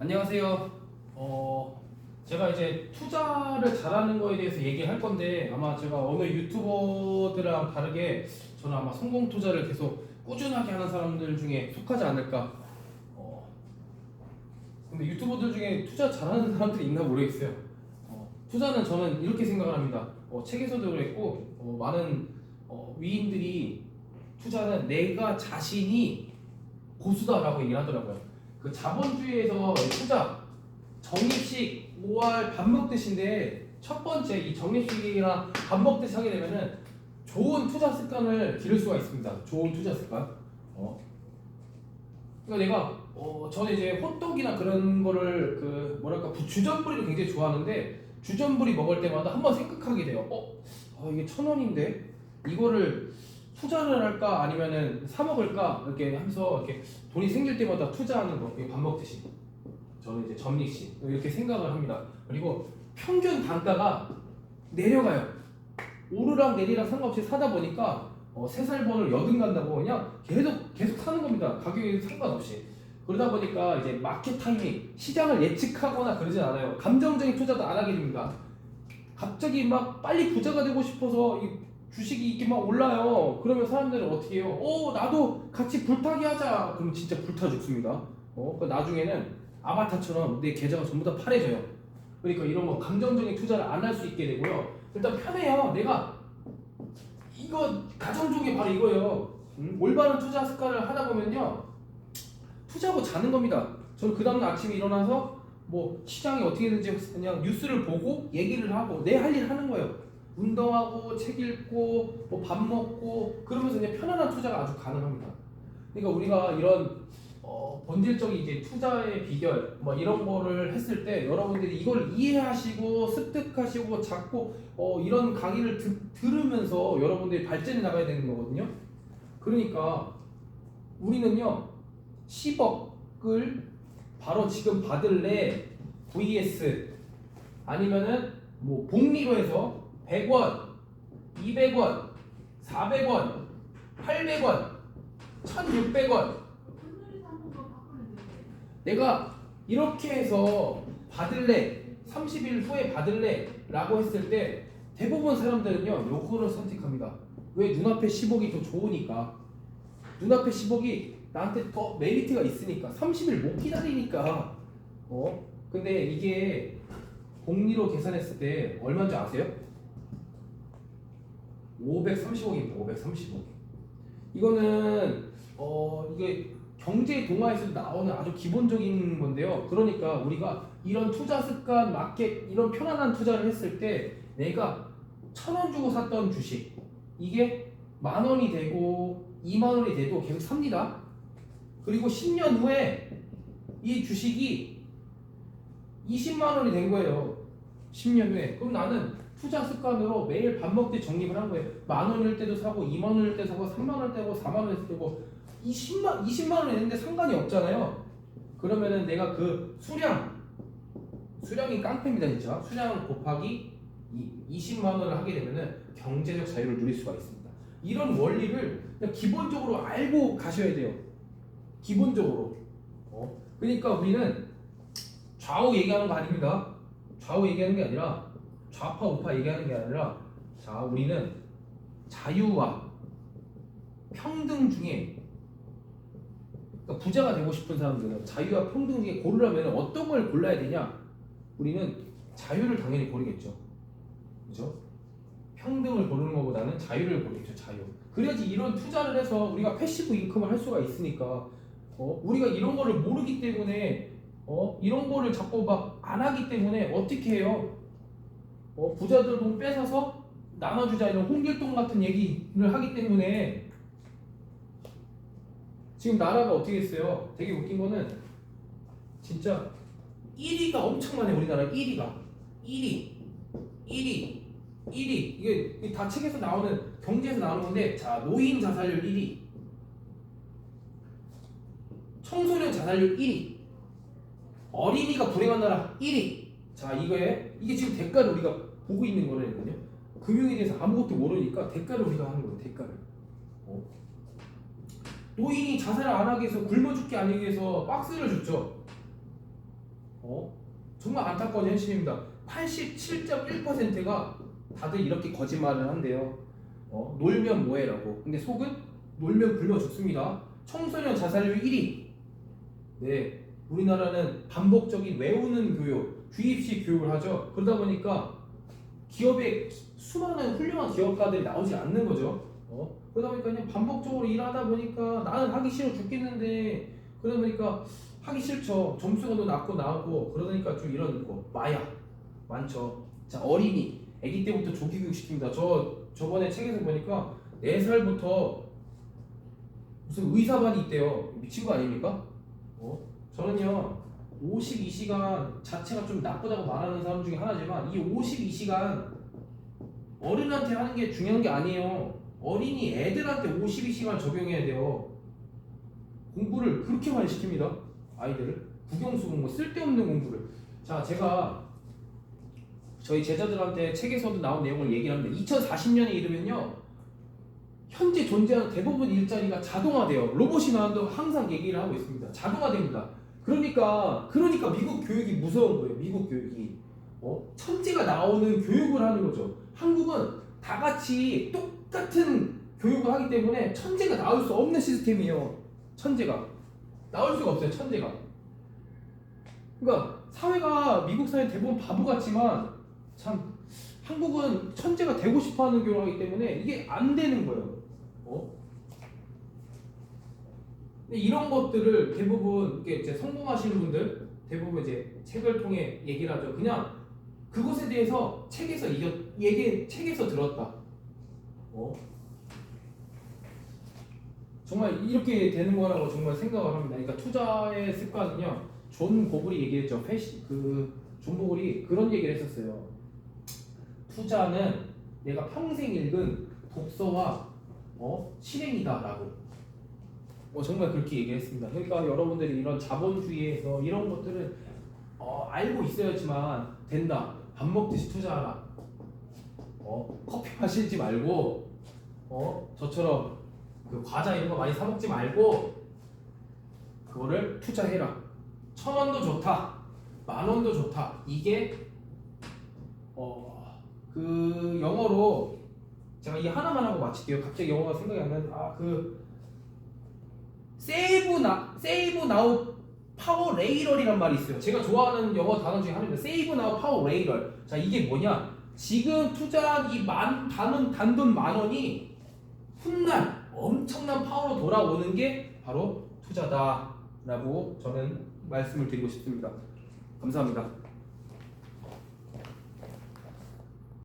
안녕하세요. 제가 이제 투자를 잘하는 거에 대해서 얘기할 건데 아마 제가 어느 유튜버들랑 다르게 저는 아마 성공 투자를 계속 꾸준하게 하는 사람들 중에 속하지 않을까. 어, 근데 유튜버들 중에 투자 잘하는 사람들이 있나 모르겠어요. 투자는 저는 이렇게 생각을 합니다. 책에서도 그랬고 많은 위인들이 투자는 내가 자신이 고수다라고 얘기를 하더라고요. 그 자본주의에서 투자 적립식 5할 밥 먹듯인데 첫 번째 이 적립식이나 밥 먹듯이 하게 되면은 좋은 투자 습관을 기를 수가 있습니다. 좋은 투자 습관. 그러니까 내가 저는 이제 호떡이나 그런 거를 그 뭐랄까 주전부리를 굉장히 좋아하는데 주전부리 먹을 때마다 한번 생각하게 돼요. 이게 1,000원인데 이거를 투자를 할까 아니면은 사 먹을까 이렇게 하면서 이렇게 돈이 생길 때마다 투자하는 거, 밥 먹듯이. 저는 이제 적립식 이렇게 생각을 합니다. 그리고 평균 단가가 내려가요. 오르락 내리락 상관없이 사다 보니까 3살 번을 여든 간다고 그냥 계속 사는 겁니다. 가격에 상관없이. 그러다 보니까 이제 마켓 타이밍, 시장을 예측하거나 그러진 않아요. 감정적인 투자도 안 하게 됩니다. 갑자기 막 빨리 부자가 되고 싶어서 이 주식이 이렇게 막 올라요. 그러면 사람들은 어떻게 해요? 나도 같이 불타기 하자. 그럼 진짜 불타 죽습니다. 나중에는 아바타처럼 내 계좌가 전부 다 파래져요. 그러니까 이런 거 감정적인 투자를 안 할 수 있게 되고요. 일단 편해요. 내가 이거 가정적인 바로 이거예요. 올바른 투자 습관을 하다 보면요, 투자하고 자는 겁니다. 저는 그 다음날 아침에 일어나서 뭐 시장이 어떻게 되는지 그냥 뉴스를 보고 얘기를 하고 내 할 일 하는 거예요. 운동하고 책 읽고 뭐 밥 먹고 그러면서 그냥 편안한 투자가 아주 가능합니다. 그러니까 우리가 이런 본질적인 이제 투자의 비결 뭐 이런 거를 했을 때 여러분들이 이걸 이해하시고 습득하시고 자꾸 이런 강의를 들으면서 여러분들이 발전해 나가야 되는 거거든요. 그러니까 우리는요 10억을 바로 지금 받을래 vs 아니면은 뭐 복리로 해서 100원, 200원, 400원, 800원, 1600원 내가 이렇게 해서 받을래 30일 후에 받을래 라고 했을 때 대부분 사람들은요 요거를 선택합니다. 왜? 눈앞에 10억이 더 좋으니까. 눈앞에 10억이 나한테 더 메리트가 있으니까. 30일 못 기다리니까. 근데 이게 복리로 계산했을 때 얼마인 줄 아세요? 530억입니다. 530억. 이거는 이게 경제 동화에서 나오는 아주 기본적인 건데요. 그러니까 우리가 이런 투자 습관, 마켓 이런 편안한 투자를 했을 때 내가 1,000원 주고 샀던 주식 이게 10,000원이 되고 20,000원이 돼도 계속 삽니다. 그리고 10년 후에 이 주식이 200,000원이 된 거예요. 10년 후에. 그럼 나는 투자 습관으로 매일 밥 먹듯 적립을 한 거예요. 10,000원일 때도 사고 20,000원일 때도 사고 30,000원일 때도 40,000원일 때도 20만 원 했는데 상관이 없잖아요. 그러면은 내가 그 수량이 깡패입니다 진짜. 수량 곱하기 20만 원을 하게 되면은 경제적 자유를 누릴 수가 있습니다. 이런 원리를 그냥 기본적으로 알고 가셔야 돼요. 기본적으로. 그러니까 우리는 좌우 얘기하는 거 아닙니다. 좌우 얘기하는 게 아니라 좌파 우파 얘기하는 게 아니라 자 우리는 자유와 평등 중에 그러니까 부자가 되고 싶은 사람들은 자유와 평등 중에 고르라면 어떤 걸 골라야 되냐? 우리는 자유를 당연히 고르겠죠. 그죠? 평등을 고르는 것보다는 자유를 고르겠죠. 자유. 그래야지 이런 투자를 해서 우리가 패시브 인컴을 할 수가 있으니까. 우리가 이런 거를 모르기 때문에 이런 거를 자꾸 막 안 하기 때문에 어떻게 해요? 부자들 돈 뺏어서 나눠주자 이런 홍길동 같은 얘기를 하기 때문에 지금 나라가 어떻게 했어요? 되게 웃긴 거는 진짜 1위가 엄청 많아요. 우리나라 1위가 1위 이게 다 책에서 나오는 경제에서 나오는 건데 자 노인 자살률 1위 청소년 자살률 1위 어린이가 불행한 나라 1위 자 이게 지금 대가를 우리가 보고 있는 거거든요. 금융에 대해서 아무것도 모르니까 대가를 우리가 하는 거예요. 대가를. 노인이 자살을 안 하기 위해서 굶어 죽게 하기 위해서 박스를 줬죠. 정말 안타까운 현실입니다. 87.1%가 다들 이렇게 거짓말을 한대요. 놀면 뭐해라고. 근데 속은 놀면 굶어 죽습니다. 청소년 자살률 1위. 네, 우리나라는 반복적인 외우는 교육, 주입식 교육을 하죠. 그러다 보니까 기업에 수많은 훌륭한 기업가들이 나오지 않는 거죠. 그러다 보니까 그냥 반복적으로 일하다 보니까 나는 하기 싫어 죽겠는데 그러다 보니까 하기 싫죠. 점수가 더 낮고 나오고 그러니까 좀 이런 거 마약 많죠. 자, 어린이 아기 때부터 조기 교육 시킵니다. 저번에 책에서 보니까 4살부터 무슨 의사반이 있대요. 미친 거 아닙니까? 저는요 52시간 자체가 좀 나쁘다고 말하는 사람 중에 하나지만 이 52시간 어른한테 하는 게 중요한 게 아니에요. 어린이 애들한테 52시간 적용해야 돼요. 공부를 그렇게 많이 시킵니다. 아이들을 국영수 공부 쓸데없는 공부를. 자, 제가 저희 제자들한테 책에서도 나온 내용을 얘기를 합니다. 2040년에 이르면요 현재 존재하는 대부분 일자리가 자동화돼요. 로봇이 나와도 항상 얘기를 하고 있습니다. 자동화됩니다. 그러니까 미국 교육이 무서운 거예요. 미국 교육이 천재가 나오는 교육을 하는 거죠. 한국은 다 같이 똑같은 교육을 하기 때문에 천재가 나올 수 없는 시스템이에요. 천재가 나올 수가 없어요. 천재가. 그러니까 사회가 미국 사회 대부분 바보 같지만 참 한국은 천재가 되고 싶어하는 교육을 하기 때문에 이게 안 되는 거예요. 이런 것들을 대부분 이제 성공하시는 분들 대부분 이제 책을 통해 얘기를 하죠. 그냥 그것에 대해서 책에서 책에서 들었다. 정말 이렇게 되는 거라고 정말 생각을 합니다. 그러니까 투자의 습관은요. 존 보글이 얘기했죠. 존 보글이 그런 얘기를 했었어요. 투자는 내가 평생 읽은 독서와 실행이다라고. 정말 그렇게 얘기했습니다. 그러니까 여러분들이 이런 자본주의에서 이런 것들은 알고 있어야지만 된다. 밥 먹듯이 투자하라. 커피 마시지 말고 저처럼 그 과자 이런 거 많이 사 먹지 말고 그거를 투자해라. 1,000원도 좋다. 10,000원도 좋다. 이게 그 영어로 제가 이 하나만 하고 마칠게요. 갑자기 영어가 생각이 안 나는데 세이브 나우 파워 레이럴이란 말이 있어요. 제가 좋아하는 영어 단어 중에 하나입니다. 세이브 나우 파워 레이럴. 자, 이게 뭐냐? 지금 투자한 이 단돈 10,000원이 훗날 엄청난 파워로 돌아오는 게 바로 투자다라고 저는 말씀을 드리고 싶습니다. 감사합니다.